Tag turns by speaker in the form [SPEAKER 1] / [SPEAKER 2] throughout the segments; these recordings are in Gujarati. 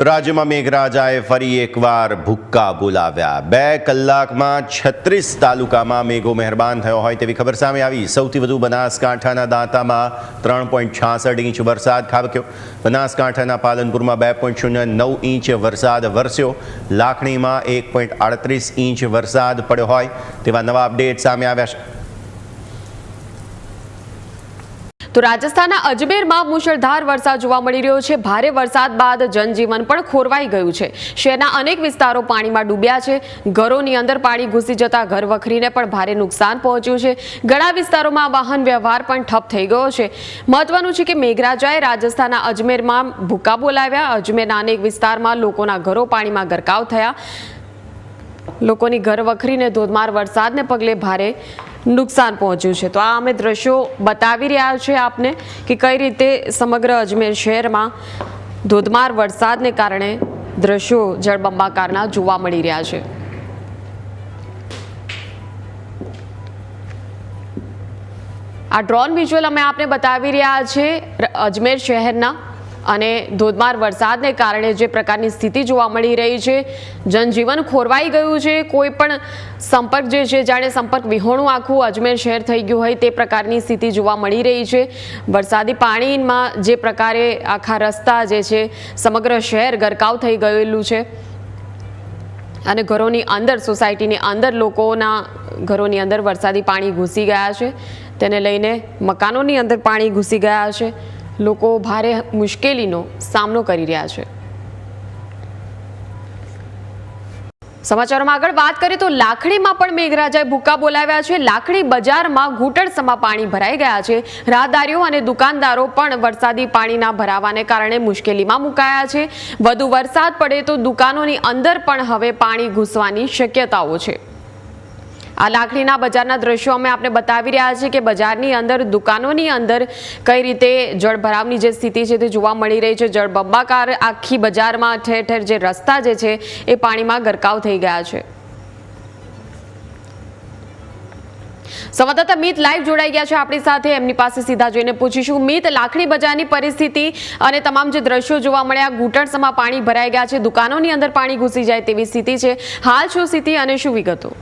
[SPEAKER 1] રાજ્યમાં મેઘરાજાએ ફરી એકવાર ભૂક્કા બોલાવ્યા। 2 કલાકમાં 36 તાલુકામાં મેઘો મહેરબાન થયો હોય તેવી ખબર સામે આવી। સૌથી વધુ બનાસકાંઠાના દાંતામાં 3.66 ઇંચ વરસાદ ખાબક્યો। બનાસકાંઠાના પાલનપુરમાં 2.09 ઇંચ વરસાદ વરસ્યો। લાખણીમાં 1.38 ઇંચ વરસાદ પડ્યો હોય તેવા નવા અપડેટ સામે આવ્યા છે।
[SPEAKER 2] તો રાજસ્થાનના અજમેરમાં મુશળધાર વરસાદ જોવા મળી રહ્યો છે। ભારે વરસાદ બાદ જનજીવન પણ ખોરવાઈ ગયું છે। શહેરના અનેક વિસ્તારો પાણીમાં ડૂબ્યા છે। ઘરોની અંદર પાણી ઘૂસી જતા ઘર વખરીને પણ ભારે નુકસાન પહોંચ્યું છે। ઘણા વિસ્તારોમાં વાહન વ્યવહાર પણ ઠપ થઈ ગયો છે। મહત્વનું છે કે મેઘરાજાએ રાજસ્થાનના અજમેરમાં ભૂક્કા બોલાવ્યા। અજમેરના અનેક વિસ્તારમાં લોકોના ઘરો પાણીમાં ગરકાવ થયા। લોકોની ઘર વખરીને ધોધમાર વરસાદને પગલે ભારે નુકસાન પહોંચ્યું છે। તો આ અમે દ્રશ્યો બતાવી રહ્યા છે આપને કે કઈ રીતે સમગ્ર અજમેર શહેરમાં ધોધમાર વરસાદને કારણે દ્રશ્યો જળબંબાકારના જોવા મળી રહ્યા છે। આ ડ્રોન વિઝ્યુઅલ અમે આપને બતાવી રહ્યા છે અજમેર શહેરના અને ધોધમાર વરસાદને કારણે જે પ્રકારની સ્થિતિ જોવા મળી રહી છે। જનજીવન ખોરવાઈ ગયું છે। કોઈ પણ સંપર્ક જે છે જાણે સંપર્ક વિહોણું આખું અજમેર શહેર થઈ ગયું હોય તે પ્રકારની સ્થિતિ જોવા મળી રહી છે। વરસાદી પાણીમાં જે પ્રકારે આખા રસ્તા જે છે સમગ્ર શહેર ગરકાવ થઈ ગયેલું છે અને ઘરોની અંદર સોસાયટીની અંદર લોકોના ઘરોની અંદર વરસાદી પાણી ઘૂસી ગયા છે। તેને લઈને મકાનોની અંદર પાણી ઘૂસી ગયા છે। લોકો ભારે મુશ્કેલીનો સામનો કરી રહ્યા છે। સમાચારોમાં આગળ વાત કરીએ તો લાખણીમાં પણ મેઘરાજાએ ભૂક્કા બોલાવ્યા છે। લાખણી બજારમાં ઘૂંટણસમાં પાણી ભરાઈ ગયા છે। રાહદારીઓ અને દુકાનદારો પણ વરસાદી પાણીના ભરાવાને કારણે મુશ્કેલીમાં મુકાયા છે। વધુ વરસાદ પડે તો દુકાનોની અંદર પણ હવે પાણી ઘૂસવાની શક્યતાઓ છે। આ લાખણીના બજારના દ્રશ્યો અમે આપને બતાવી રહ્યા છીએ કે બજારની અંદર દુકાનોની અંદર કઈ રીતે જળભરાવની જે સ્થિતિ છે તે જોવા મળી રહી છે। જળબંબાકાર આખી બજારમાં ઠેર ઠેર જે રસ્તા જે છે એ પાણીમાં ગરકાવ થઈ ગયા છે। સંવાદદાતા મિત લાઈવ જોડાઈ ગયા છે આપણી સાથે। એમની પાસે સીધા જોઈને પૂછીશું। મિત, લાખણી બજારની પરિસ્થિતિ અને તમામ જે દ્રશ્યો જોવા મળ્યા, ઘૂંટણસમાં પાણી ભરાઈ ગયા છે, દુકાનોની અંદર પાણી ઘૂસી જાય તેવી સ્થિતિ છે। હાલ શું સ્થિતિ અને શું વિગતો?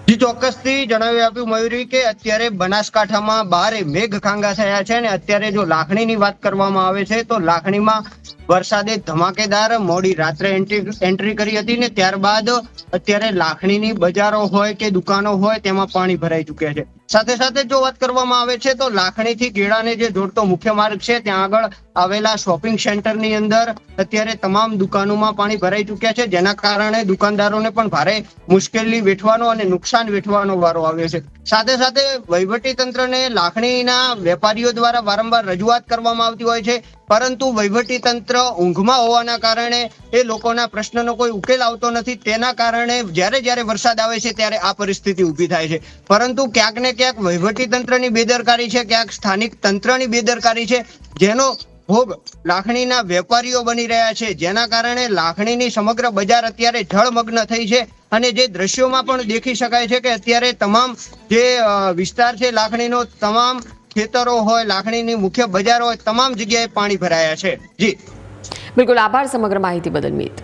[SPEAKER 3] જી, ચોક્કસથી જણાવી આપ્યું મયુરી કે અત્યારે બનાસકાંઠામાં ભારે મેઘખાંગા થયા છે અને અત્યારે જો લાખણીની વાત કરવામાં આવે છે તો લાખણીમાં વરસાદે ધમાકેદાર મોડી રાત્રે એન્ટ્રી કરી હતી ને ત્યારબાદ અત્યારે લાખણીની બજારો હોય કે દુકાનો હોય તેમાં પાણી ભરાઈ ચુક્યા છે। સાથે સાથે જો વાત કરવામાં આવે છે તો લાખણીથી ગેડાને જે જોડતો મુખ્ય માર્ગ છે ત્યાં આગળ આવેલા શોપિંગ સેન્ટરની અંદર અત્યારે તમામ દુકાનોમાં પાણી ભરાઈ ચુક્યા છે, જેના કારણે દુકાનદારોને પણ ભારે મુશ્કેલી વેઠવાનો અને નુકસાન વેઠવાનો વારો આવ્યો છે। સાથે સાથે વહીવટી તંત્રને લાખણીના વેપારીઓ દ્વારા વારંવાર રજૂઆત કરવામાં આવતી હોય છે, પરંતુ વહીવટી તંત્ર ઊંઘમાં હોવાના કારણે એ લોકોના પ્રશ્નનો કોઈ ઉકેલ આવતો નથી। તેના કારણે જ્યારે વરસાદ આવે છે ત્યારે આ પરિસ્થિતિ ઊભી થાય છે। પરંતુ ક્યાંક ને ક્યાંક વહીવટી તંત્રની બેદરકારી છે, ક્યાંક સ્થાનિક તંત્રની બેદરકારી છે, જેનો ભોગ લાખણીના વેપારીઓ બની રહ્યા છે, જેના કારણે લાખણીની સમગ્ર બજાર અત્યારે જળમગ્ન થઈ છે। અને જે દ્રશ્યોમાં પણ દેખી શકાય છે કે અત્યારે તમામ જે વિસ્તાર છે લાખણીનો, તમામ ખેતરો હોય, લાખણીની મુખ્ય બજારો હોય, તમામ જગ્યાએ પાણી ભરાયા છે। જી
[SPEAKER 2] બિલકુલ, આભાર સમગ્ર માહિતી બદલ મિત।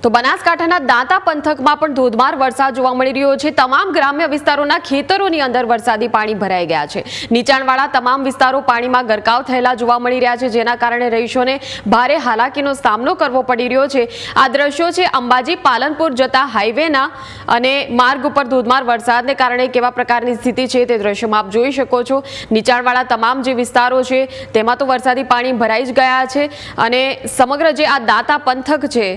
[SPEAKER 2] તો બનાસકાંઠાના દાંતા પંથકમાં પણ ધોધમાર વરસાદ જોવા મળી રહ્યો છે। તમામ ગ્રામ્ય વિસ્તારોના ખેતરોની અંદર વરસાદી પાણી ભરાઈ ગયા છે। નીચાણવાળા તમામ વિસ્તારો પાણીમાં ગરકાવ થયેલા જોવા મળી રહ્યા છે, જેના કારણે રહીશોને ભારે હાલાકીનો સામનો કરવો પડી રહ્યો છે। આ દ્રશ્યો છે અંબાજી પાલનપુર જતા હાઈવેના અને માર્ગ ઉપર ધોધમાર વરસાદને કારણે કેવા પ્રકારની સ્થિતિ છે તે દ્રશ્યોમાં આપ જોઈ શકો છો। નીચાણવાળા તમામ જે વિસ્તારો છે તેમાં તો વરસાદી પાણી ભરાઈ જ ગયા છે અને સમગ્ર જે આ દાંતા પંથક છે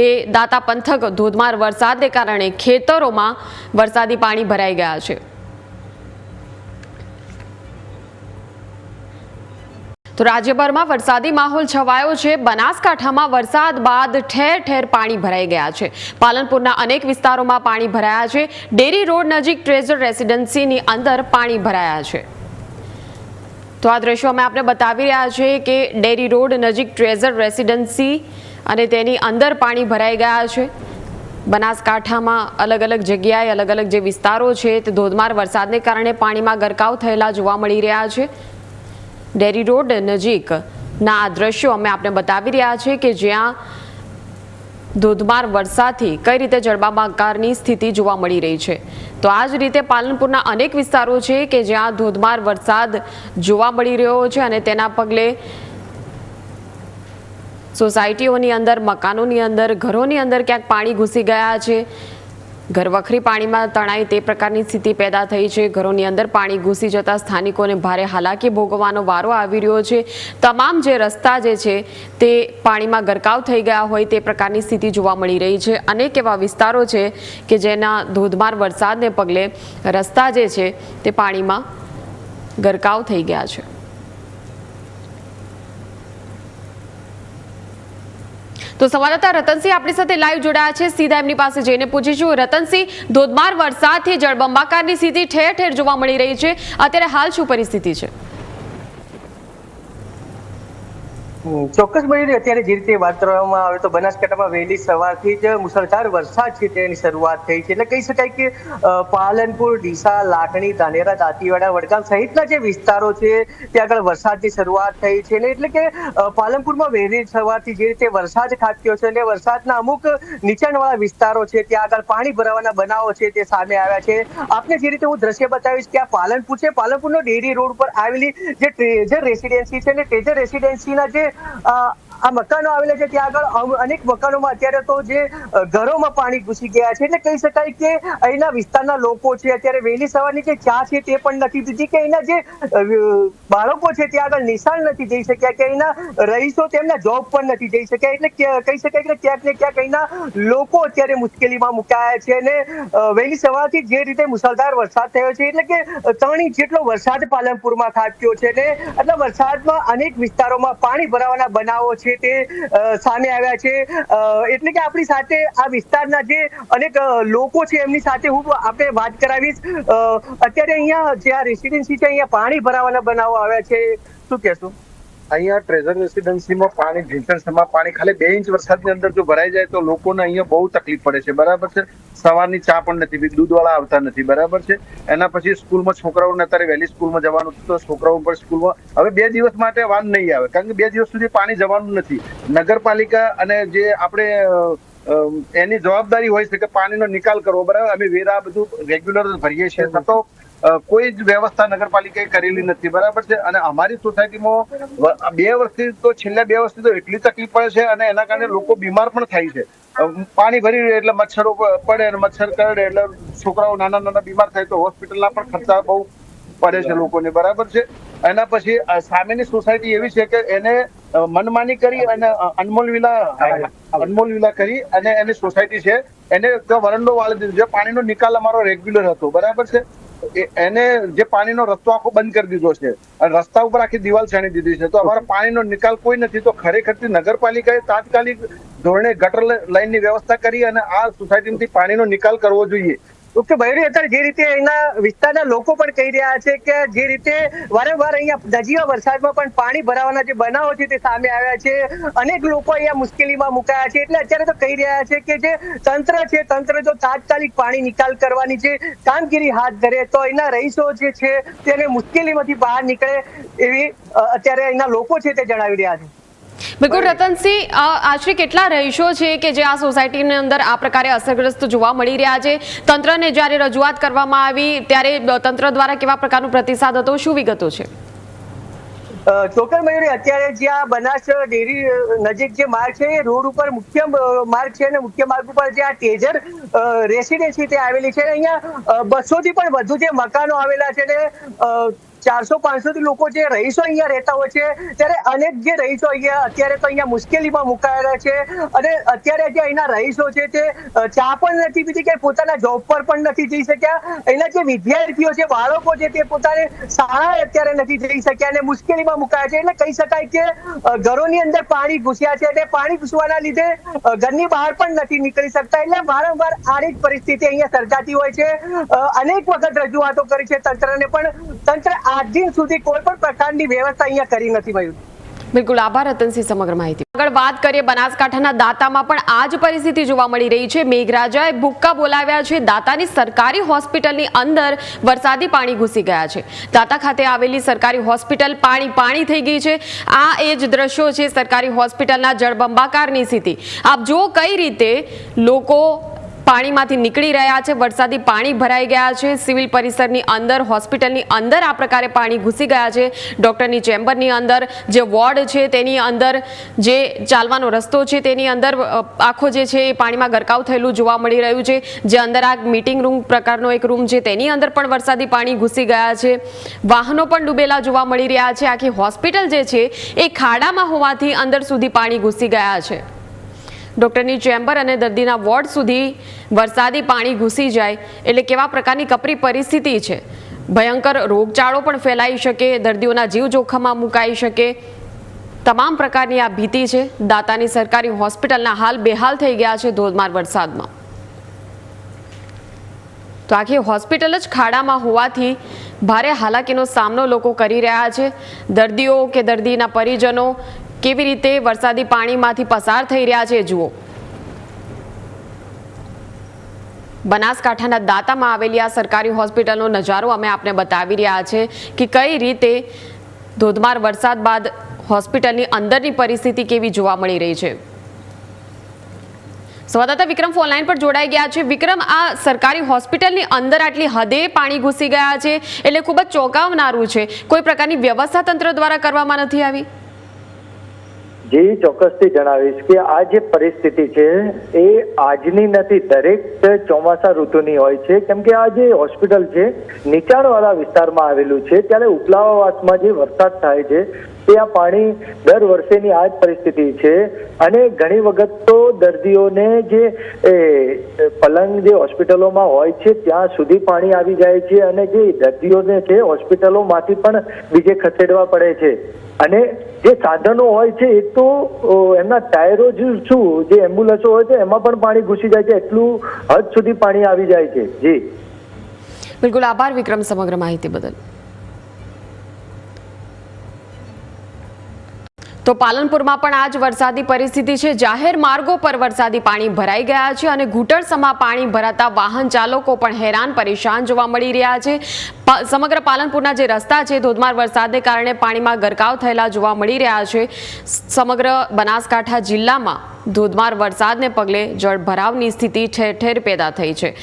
[SPEAKER 2] એ દાંતા પંથક ધોધમાર વરસાદને કારણે ખેતરોમાં વરસાદી પાણી ભરાઈ ગયા છે। તો રાજ્યભરમાં વરસાદી માહોલ છવાયો છે। બનાસકાંઠામાં વરસાદ બાદ ઠેર ઠેર પાણી ભરાઈ ગયા છે। પાલનપુરના અનેક વિસ્તારોમાં પાણી ભરાયા છે। ડેરી રોડ નજીક ટ્રેઝર રેસિડેન્સીની અંદર પાણી ભરાયા છે। તો આ દ્રશ્યો અમે આપને બતાવી રહ્યા છીએ કે ડેરી રોડ નજીક ટ્રેઝર રેસિડેન્સી અને તેની અંદર પાણી ભરાઈ ગયા છે। બનાસકાંઠામાં અલગ અલગ જગ્યાએ અલગ અલગ જે વિસ્તારો છે તે ધોધમાર વરસાદને કારણે પાણીમાં ગરકાવ થયેલા જોવા મળી રહ્યા છે। ડેરી રોડ નજીકના આ દ્રશ્યો અમે આપને બતાવી રહ્યા છીએ કે જ્યાં ધોધમાર વરસાદથી કઈ રીતે જળબંબાકારની સ્થિતિ જોવા મળી રહી છે। તો આ જ રીતે પાલનપુરના અનેક વિસ્તારો છે કે જ્યાં ધોધમાર વરસાદ જોવા મળી રહ્યો છે અને તેના પગલે સોસાયટીઓની અંદર, મકાનોની અંદર, ઘરોની અંદર ક્યાંક પાણી ઘૂસી ગયા છે। ઘરવખરી પાણીમાં તણાઈ તે પ્રકારની સ્થિતિ પેદા થઈ છે। ઘરોની અંદર પાણી ઘૂસી જતા સ્થાનિકોને ભારે હાલાકી ભોગવવાનો વારો આવી રહ્યો છે। તમામ જે રસ્તા જે છે તે પાણીમાં ગરકાવ થઈ ગયા હોય તે પ્રકારની સ્થિતિ જોવા મળી રહી છે। અનેક એવા વિસ્તારો છે કે જેના ધોધમાર વરસાદને પગલે રસ્તા જે છે તે પાણીમાં ગરકાવ થઈ ગયા છે। તો સંવાદદાતા રતનસિંહ આપણી સાથે લાઈવ જોડાયા છે, સીધા એમની પાસે જઈને પૂછીશું। રતનસિંહ, ધોધમાર વરસાદથી જળબંબાકારની સ્થિતિ ઠેર ઠેર જોવા મળી રહી છે, અત્યારે હાલ શું પરિસ્થિતિ છે?
[SPEAKER 4] ચોક્કસ મયુરી, અત્યારે જે રીતે વાત કરવામાં આવે તો બનાસકાંઠામાં વહેલી સવારથી જ મુશળધાર વરસાદ છે તેની શરૂઆત થઈ છે। એટલે કહી શકાય કે પાલનપુર, ડીસા, લાખણી, ધાનેરા, દાંતીવાડા, વડગામ સહિતના જે વિસ્તારો છે ત્યાં આગળ વરસાદની શરૂઆત થઈ છે। એટલે કે પાલનપુરમાં વહેલી સવારથી જે રીતે વરસાદ ખાબક્યો છે એટલે વરસાદના અમુક નીચાણવાળા વિસ્તારો છે ત્યાં આગળ પાણી ભરાવાના બનાવો છે તે સામે આવ્યા છે। આપને જે રીતે હું દ્રશ્ય બતાવીશ કે આ પાલનપુર છે, પાલનપુરનો ડેરી રોડ પર આવેલી જે ટ્રેઝર રેસિડેન્સી છે ને ટ્રેઝર રેસિડેન્સીના જે આ મકાનો આવેલા છે ત્યાં આગળ અનેક મકાનોમાં અત્યારે તો જે ઘરોમાં પાણી ઘૂસી ગયા છે। એટલે કહી શકાય કે અહીંના વિસ્તારના લોકો છે અત્યારે વહેલી સવારની જે ચા છે તે પણ નથી પીધી, કે અહીંના જે બાળકો છે ત્યાં આગળ નિશાળ નથી જઈ શક્યા, કે અહીંના રહીશો તેમના જોબ પણ નથી જઈ શક્યા। એટલે કહી શકાય કે ક્યાંક ને ક્યાંક અહીંના લોકો અત્યારે મુશ્કેલીમાં મુકાયા છે। અને વહેલી સવારથી જે રીતે મુશળધાર વરસાદ થયો છે એટલે કે 3 ઇંચ જેટલો વરસાદ પાલનપુરમાં ખાબક્યો છે ને એટલે વરસાદમાં અનેક વિસ્તારોમાં પાણી ભરાવાના બનાવો છે તે સામે આવ્યા છે। એટલે કે આપણી સાથે આ વિસ્તારના જે અનેક લોકો છે એમની સાથે હું આપણે વાત કરાવીશ। અત્યારે અહીંયા જે આ રેસિડેન્સી છે અહીંયા પાણી ભરાવાના બનાવો આવ્યા છે, શું કહેશું?
[SPEAKER 5] અહીંયા ટ્રેઝર રેસિડેન્સીમાં પાણી ઢીંચણસમાં પાણી ખાલી 2 ઇંચ વરસાદની અંદર જો ભરાઈ જાય તો લોકોને અહીંયા બહુ તકલીફ પડે છે, બરાબર છે। સવારની ચા પણ નથી પીતી, દૂધવાળા આવતા નથી, બરાબર છે। એના પછી સ્કૂલમાં છોકરાઓને અત્યારે વહેલી સ્કૂલમાં જવાનું તો છોકરાઓ પણ સ્કૂલમાં હવે 2 દિવસ માટે વાન નહીં આવે, કારણ કે 2 દિવસ સુધી પાણી જવાનું નથી। નગરપાલિકા અને જે આપણે એની જવાબદારી હોય છે કે પાણીનો નિકાલ કરવો, બરાબર। અમે વેરા બધું રેગ્યુલર ભરીએ છીએ, તો કોઈ જ વ્યવસ્થા નગરપાલિકાએ કરેલી નથી, બરાબર છે। અને અમારી સોસાયટીમાં 2 વર્ષથી તો છેલ્લા 2 વર્ષથી તો એટલી તકલીફ પડે છે અને એના કારણે લોકો બીમાર પણ થાય છે। પાણી ભરી રહે એટલે મચ્છરો પડે અને મચ્છર કરડે એટલે છોકરાઓ નાના બીમાર થાય તો હોસ્પિટલના પણ ખર્ચા બહુ પડે છે લોકોને, બરાબર છે। એના પછી સામેની સોસાયટી એવી છે કે એને મનમાની કરી અને અનમોલ વિલા કરી અને એની સોસાયટી છે એને તો વરંડો વાળી દીધો, જે પાણીનો નિકાલ અમારો રેગ્યુલર હતો, બરાબર છે। એને જે પાણીનો રસ્તો આખો બંધ કરી દીધો છે અને રસ્તા ઉપર આખી દિવાલ છાણી દીધી છે, તો અમારો પાણીનો નિકાલ કોઈ નથી। તો ખરેખરથી નગરપાલિકાએ તાત્કાલિક ધોરણે ગટર લાઈનની વ્યવસ્થા કરી અને આ સોસાયટીમાંથી પાણીનો નિકાલ કરવો જોઈએ।
[SPEAKER 4] ઓકે મયુરી, અત્યારે જે રીતે અહીંના વિસ્તારના લોકો પણ કહી રહ્યા છે કે જે રીતે વારંવાર અહીંયા નજીવા વરસાદમાં પણ પાણી ભરાવાના જે બનાવો છે તે સામે આવ્યા છે, અનેક લોકો અહીંયા મુશ્કેલીમાં મુકાયા છે। એટલે અત્યારે તો કહી રહ્યા છે કે જે તંત્ર જો તાત્કાલિક પાણી નિકાલ કરવાની જે કામગીરી હાથ ધરે તો અહીંના રહીશો જે છે તેને મુશ્કેલીમાંથી બહાર નીકળે એવી અત્યારે અહીંના લોકો છે તે જણાવી રહ્યા છે।
[SPEAKER 2] બિલકુલ રતનસિંહ, આશરે કેટલા રહીશો છે કે જે આ સોસાયટીની અંદર આ પ્રકારે અસરગ્રસ્ત જોવા મળી રહ્યા છે? તંત્રને જ્યારે રજૂઆત કરવામાં આવી ત્યારે તંત્ર દ્વારા કેવા પ્રકારનો પ્રતિસાદ હતો, શું વિગતો છે?
[SPEAKER 4] ચોક્કસ મયુરી, અત્યારે જ્યાં બનાસ ડેરી નજીક જે માર્ગ છે એ રોડ ઉપર મુખ્ય માર્ગ છે અને મુખ્ય માર્ગ ઉપર જે આ તેજર રેસિડેન્સી તે આવેલી છે, અહીંયા 200 થી પણ વધુ જે મકાનો આવેલા છે ને 400-500 લોકો જે રહીશો અહીંયા રહેતા હોય છે, ત્યારે અનેક જે રહીશો અહીંયા અત્યારે તો અહીંયા મુશ્કેલીમાં મુકાયેલા છે અને અત્યારે જે અહીંના રહીશો છે તે ચા પણ નથી પીતી કે પોતાના જોબ પર પણ નથી જઈ શક્યા। અહીંના જે વિદ્યાર્થીઓ છે, બાળકો છે તે પોતાને શાળાએ અત્યારે નથી જઈ શક્યા અને મુશ્કેલીમાં મુકાયા છે। એટલે કહી શકાય કે ઘરોની અંદર પાણી ઘૂસ્યા છે અને પાણી ઘૂસવાના લીધે ઘરની બહાર પણ નથી નીકળી શકતા। એટલે વારંવાર આડી જ પરિસ્થિતિ અહીંયા સર્જાતી હોય છે। અનેક વખત રજૂઆતો કરી છે તંત્રને, પણ તંત્ર આજ દિન સુધી કોઈ પણ પ્રકારની વ્યવસ્થા અહીંયા કરી નથી મયુર।
[SPEAKER 2] બિલકુલ આભાર રતનસિંહ સમગ્ર માહિતી. આગળ વાત કરીએ બનાસકાંઠાના દાંતામાં પણ આ જ પરિસ્થિતિ જોવા મળી રહી છે. મેઘરાજાએ ભૂક્કા બોલાવ્યા છે. દાંતાની સરકારી હોસ્પિટલની અંદર વરસાદી પાણી ઘૂસી ગયા છે. દાંતા ખાતે આવેલી સરકારી હોસ્પિટલ પાણી થઈ ગઈ છે. આ એ જ દ્રશ્યો છે સરકારી હોસ્પિટલના જળબંબાકારની સ્થિતિ. આપ જુઓ કઈ રીતે લોકો પાણીમાંથી નીકળી રહ્યા છે. વરસાદી પાણી ભરાઈ ગયા છે. સિવિલ પરિસરની અંદર હોસ્પિટલની અંદર આ પ્રકારે પાણી ઘૂસી ગયા છે. ડોક્ટરની ચેમ્બરની અંદર જે વોર્ડ છે તેની અંદર જે ચાલવાનો રસ્તો છે તેની અંદર આખો જે છે એ પાણીમાં ગરકાવ થયેલું જોવા મળી રહ્યું છે. જે અંદર આ મીટિંગ રૂમ પ્રકારનો એક રૂમ છે તેની અંદર પણ વરસાદી પાણી ઘૂસી ગયા છે. વાહનો પણ ડૂબેલા જોવા મળી રહ્યા છે. આખી હોસ્પિટલ જે છે એ ખાડામાં હોવાથી અંદર સુધી પાણી ઘૂસી ગયા છે. ડોક્ટરની ચેમ્બર અને દર્દીના વોર્ડ સુધી વરસાદી પાણી ઘૂસી જાય એટલે કેવા પ્રકારની કપરી પરિસ્થિતિ છે. ભયંકર રોગચાળો પણ ફેલાઈ શકે, દર્દીઓના જીવ જોખમમાં મુકાઈ શકે, તમામ પ્રકારની આ ભીતિ છે. દાંતાની સરકારી હોસ્પિટલના હાલ બેહાલ થઈ ગયા છે ધોધમાર વરસાદમાં. તો આખી હોસ્પિટલ જ ખાડામાં હોવાથી ભારે હાલાકીનો સામનો લોકો કરી રહ્યા છે. દર્દીઓ કે દર્દીના પરિજનો કેવી રીતે વરસાદી પાણીમાંથી પસાર થઈ રહ્યા છે જુઓ. બનાસકાંઠાના દાંતામાં આવેલી આ સરકારી હોસ્પિટલનો નજારો અમે આપને બતાવી રહ્યા છે કે કઈ રીતે ધોધમાર વરસાદ બાદ હોસ્પિટલની અંદરની પરિસ્થિતિ કેવી જોવા મળી રહી છે. સંવાદદાતા વિક્રમ ફોનલાઈન પર જોડાઈ ગયા છે. વિક્રમ, આ સરકારી હોસ્પિટલની અંદર આટલી હદે પાણી ઘૂસી ગયા છે એટલે ખૂબ જ ચોંકાવનારું છે. કોઈ પ્રકારની વ્યવસ્થા તંત્ર દ્વારા કરવામાં નથી આવી?
[SPEAKER 6] જી, ચોક્કસથી જણાવીશ કે આ જે પરિસ્થિતિ છે એ આજની નથી, દરેક ચોમાસા ઋતુની હોય છે. કેમ કે આ જે હોસ્પિટલ છે નીચાણવાળા વિસ્તારમાં આવેલું છે, ત્યારે ઉપલાવાસમાં જે વરસાદ થાય છે તે આ પાણી દર વર્ષેની આ જ પરિસ્થિતિ છે. અને ઘણી વખત તો દર્દીઓને જે પલંગ જે હોસ્પિટલોમાં હોય છે ત્યાં સુધી પાણી આવી જાય છે અને જે દર્દીઓને છે હોસ્પિટલોમાંથી પણ બીજે ખસેડવા પડે છે. અને જે સાધનો હોય છે એ તો એમના ટાયરો શું જે એમ્બ્યુલન્સો હોય છે એમાં પણ પાણી ઘૂસી જાય છે, એટલું હદ સુધી પાણી આવી જાય છે. જી
[SPEAKER 2] બિલકુલ આભાર વિક્રમ સમગ્ર માહિતી બદલ. તો પાલનપુરમાં પણ આ જ વરસાદી પરિસ્થિતિ છે. જાહેર માર્ગો પર વરસાદી પાણી ભરાઈ ગયા છે અને ઘૂંટણસમાં પાણી ભરાતા વાહન ચાલકો પણ હેરાન પરેશાન જોવા મળી રહ્યા છે. સમગ્ર પાલનપુરના જે રસ્તા છે ધોધમાર વરસાદને કારણે પાણીમાં ગરકાવ થયેલા જોવા મળી રહ્યા છે. સમગ્ર બનાસકાંઠા જિલ્લામાં ધોધમાર વરસાદને પગલે જળભરાવની સ્થિતિ ઠેર ઠેર પેદા થઈ છે.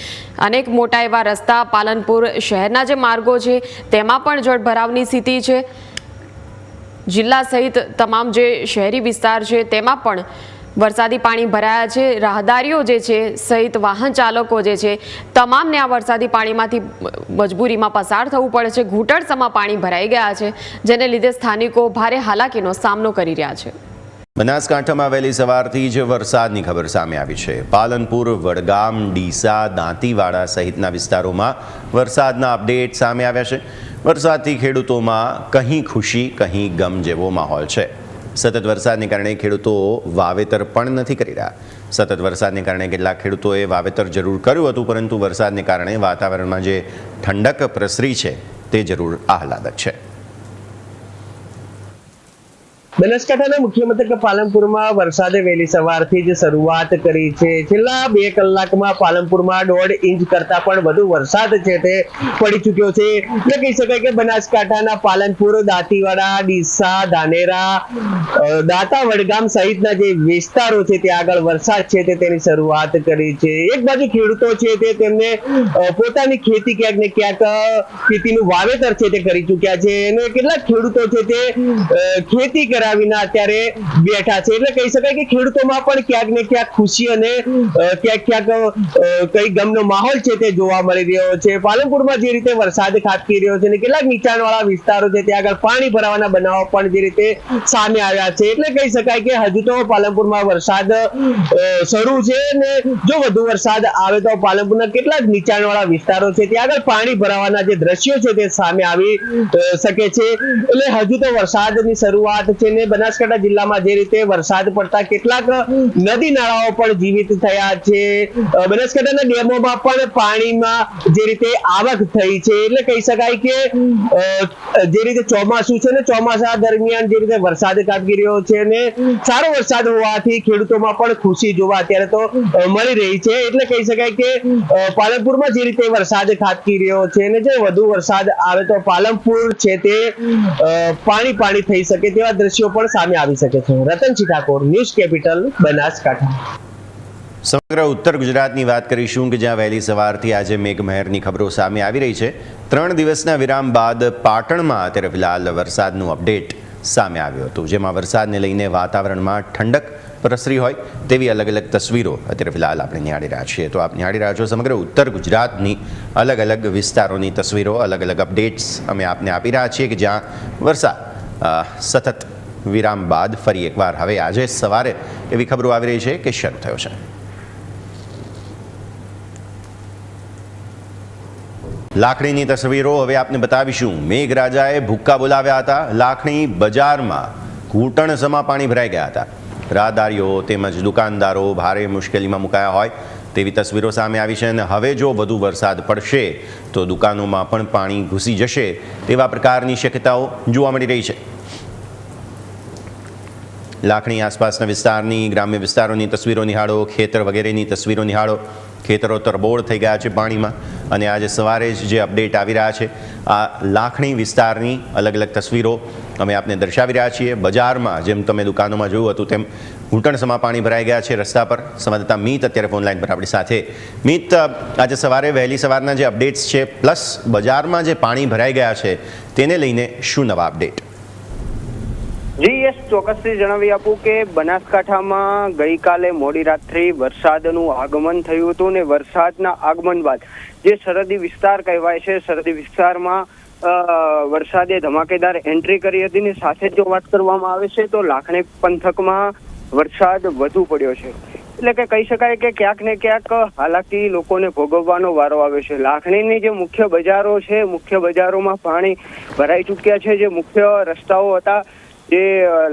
[SPEAKER 2] અનેક મોટા એવા રસ્તા પાલનપુર શહેરના જે માર્ગો છે તેમાં પણ જળભરાવની સ્થિતિ છે. જિલ્લા સહિત તમામ જે શહેરી વિસ્તાર છે તેમાં પણ વરસાદી પાણી ભરાયા છે. રાહદારીઓ જે છે સહિત વાહન ચાલકો જે છે તમામને આ વરસાદી પાણીમાંથી મજબૂરીમાં પસાર થવું પડે છે. ઘૂંટણસમાં પાણી ભરાઈ ગયા છે, જેને લીધે સ્થાનિકો ભારે હાલાકીનો સામનો કરી રહ્યા છે.
[SPEAKER 1] બનાસકાંઠામાં વહેલી સવારથી જ વરસાદની ખબર સામે આવી છે. પાલનપુર, વડગામ, ડીસા, દાંતીવાડા સહિતના વિસ્તારોમાં વરસાદના અપડેટ સામે આવ્યા છે. વરસાદથી ખેડૂતોમાં કહી ખુશી કહી ગમ જેવો માહોલ છે. સતત વરસાદને કારણે ખેડૂતો વાવેતર પણ નથી કરી રહ્યા. સતત વરસાદને કારણે કેટલાક ખેડૂતોએ વાવેતર જરૂર કર્યું હતું, પરંતુ વરસાદને કારણે વાતાવરણમાં જે ઠંડક પ્રસરી છે તે જરૂર આહલાદક છે.
[SPEAKER 4] બનાસકાંઠાના મુખ્ય મથક પાલનપુરમાં વરસાદે વહેલી સવારથી જ શરૂઆત કરી છે. છેલ્લા 2 કલાકમાં પાલનપુરમાં 1.5 ઇંચ કરતા પણ વધુ વરસાદ છે તે પડી ચૂક્યો છે. એટલે કહી શકાય કે બનાસકાંઠાના પાલનપુર, દાંતીવાડા, ડીસા, ધાનેરા, દાંતા, વડગામ સહિતના જે વિસ્તારો છે ત્યાં આગળ વરસાદ છે તે તેની શરૂઆત કરી છે. એક બાજુ ખેડૂતો છે તે તેમને પોતાની ખેતી ક્યાંક ને ક્યાંક ખેતીનું વાવેતર છે તે કરી ચૂક્યા છે અને કેટલાક ખેડૂતો છે તે ખેતી વિના અત્યારે બેઠા છે. એટલે કહી શકાય કે ખેડૂતોમાં પણ ક્યાંક ને ક્યાંક ખુશી અને ક્યાંક કઈ ગમનો માહોલ છે તે જોવા મળી રહ્યો છે. પાલનપુરમાં જે રીતે વરસાદ ખાબકી રહ્યો છે અને કેટલાક નીચાણવાળા વિસ્તારો છે ત્યાં આગળ પાણી ભરાવાના બનાવો પણ જે રીતે સામે આવ્યા છે. એટલે કહી શકાય કે હજુ તો પાલનપુરમાં વરસાદ શરૂ છે અને જો વધુ વરસાદ આવે તો પાલનપુરના કેટલાક નીચાણવાળા વિસ્તારો છે ત્યાં આગળ પાણી ભરાવાના જે દ્રશ્યો છે તે સામે આવી શકે છે. એટલે હજુ તો વરસાદની શરૂઆત છે
[SPEAKER 7] અને બનાસકાંઠા જિલ્લામાં જે રીતે વરસાદ પડતા કેટલાક નદી નાળાઓ પણ જીવિત થયા છે. બનાસકાંઠાના ડેમોમાં પણ પાણીમાં જે રીતે આવક થઈ છે. એટલે કહી શકાય કે જે રીતે ચોમાસું છે ને ચોમાસા દરમિયાન જે રીતે વરસાદ ખાબકી રહ્યો છે અને સારો વરસાદ હોવાથી ખેડૂતોમાં પણ ખુશી જોવા અત્યારે તો મળી રહી છે. એટલે કહી શકાય કે પાલનપુરમાં જે રીતે વરસાદ ખાબકી રહ્યો છે અને જો વધુ વરસાદ આવે તો પાલનપુર છે તે પાણી થઈ શકે તેવા દ્રશ્યો પણ સામે આવી શકે છે. Ratansinh Thakor, news capital, Banaskantha.
[SPEAKER 1] સમગ્ર ઉત્તર ગુજરાતની વાત કરીશું કે જ્યાં વહેલી સવારથી આજે મેઘમહેરની ખબરો સામે આવી રહી છે. 3 દિવસના વિરામ બાદ પાટણમાં અત્યારે ફિલહાલ વરસાદનું અપડેટ સામે આવ્યું હતું, જેમાં વરસાદને લઈને વાતાવરણમાં ઠંડક પ્રસરી હોય તેવી અલગ અલગ તસવીરો અત્યારે ફિલહાલ આપણે નિહાળી રહ્યા છીએ. તો આપ નિહાળી રહ્યા છો સમગ્ર ઉત્તર ગુજરાતની અલગ અલગ વિસ્તારોની તસવીરો, અલગ અલગ અપડેટ્સ અમે આપને આપી રહ્યા છીએ કે જ્યાં વરસાદ સતત વિરામ બાદ ફરી એકવાર હવે આજે સવારે એવી ખબરો આવી રહી છે કે શરૂ થયો છે. લાખણીની તસવીરો હવે આપને બતાવીશું. મેઘરાજાએ ભૂક્કા બોલાવ્યા હતા. લાખણી બજારમાં ઘૂંટણસમાં પાણી ભરાઈ ગયા હતા. રાહદારીઓ તેમજ દુકાનદારો ભારે મુશ્કેલીમાં મુકાયા હોય તેવી તસવીરો સામે આવી છે અને હવે જો વધુ વરસાદ પડશે તો દુકાનોમાં પણ પાણી ઘૂસી જશે તેવા પ્રકારની શક્યતાઓ જોવા મળી રહી છે. લાખણી આસપાસના વિસ્તારની ગ્રામ્ય વિસ્તારોની તસવીરો નિહાળો, ખેતર વગેરેની તસવીરો નિહાળો. ખેતરો તરબોળ થઈ ગયા છે પાણીમાં અને આજે સવારે જ જે અપડેટ આવી રહ્યા છે આ લાખણી વિસ્તારની અલગ અલગ તસવીરો અમે આપને દર્શાવી રહ્યા છીએ. બજારમાં જેમ તમે દુકાનોમાં જોયું હતું તેમ ઘૂંટણસમાં પાણી ભરાઈ ગયા છે રસ્તા પર. સંવાદદાતા મીત અત્યારે ફોન લાઈન પર આપણી સાથે. મીત, આજે સવારે વહેલી સવારના જે અપડેટ્સ છે પ્લસ બજારમાં જે પાણી ભરાઈ ગયા છે તેને લઈને શું નવા અપડેટ?
[SPEAKER 8] જી યસ, ચોક્કસથી જણાવી આપું કે બનાસકાંઠામાં ગઈકાલે મોડી રાત્રે વરસાદનું આગમન થયું હતું ને વરસાદના આગમન બાદ જે સરહદી વિસ્તાર કહેવાય છે, સરહદી વિસ્તારમાં વરસાદે ધમાકેદાર એન્ટ્રી કરી હતી ને સાથે જો વાત કરવામાં આવે છે તો લાખણી પંથકમાં વરસાદ વધુ પડ્યો છે. એટલે કે કહી શકાય કે ક્યાંક ને ક્યાંક હાલાકી લોકોને ભોગવવાનો વારો આવ્યો છે. લાખણીની જે મુખ્ય બજારો છે, મુખ્ય બજારોમાં પાણી ભરાઈ ચૂક્યા છે. જે મુખ્ય રસ્તાઓ હતા, જે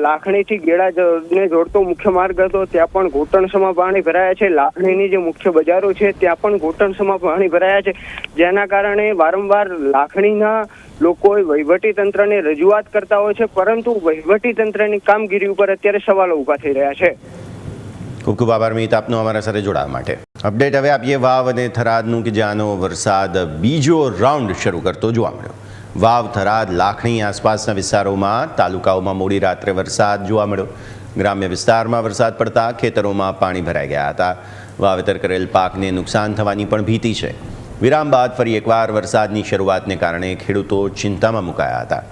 [SPEAKER 8] લાખણીથી ગેડાને જોડતો મુખ્ય માર્ગ હતો, ત્યાં પણ ઘૂંટણસમાં પાણી ભરાયા છે. લાખણીની જે મુખ્ય બજારો છે ત્યાં પણ ઘૂંટણસમાં પાણી ભરાયા છે, જેના કારણે વારંવાર લાખણીના લોકો વહીવટી તંત્રને રજૂઆત કરતા હોય છે, પરંતુ વહીવટી તંત્રની કામગીરી ઉપર અત્યારે સવાલો ઉભા થઈ રહ્યા છે.
[SPEAKER 1] ખૂબ ખૂબ આભાર મીત આપનો અમારા સાથે જોડાવા માટે. અપડેટ હવે આપીએ વાવ અને થરાદનું કે જ્યાંનો વરસાદ બીજો રાઉન્ડ શરૂ કરતો જોવા મળ્યો. વાવ, થરાદ, લાખણી આસપાસના વિસ્તારોમાં તાલુકાઓમાં મોડી રાત્રે વરસાદ જોવા મળ્યો. ગ્રામ્ય વિસ્તારમાં વરસાદ પડતા ખેતરોમાં પાણી ભરાઈ ગયા હતા. વાવેતર કરેલ પાકને નુકસાન થવાની પણ ભીતિ છે. વિરામ બાદ ફરી એકવાર વરસાદની શરૂઆતને કારણે ખેડૂતો ચિંતામાં મુકાયા હતા.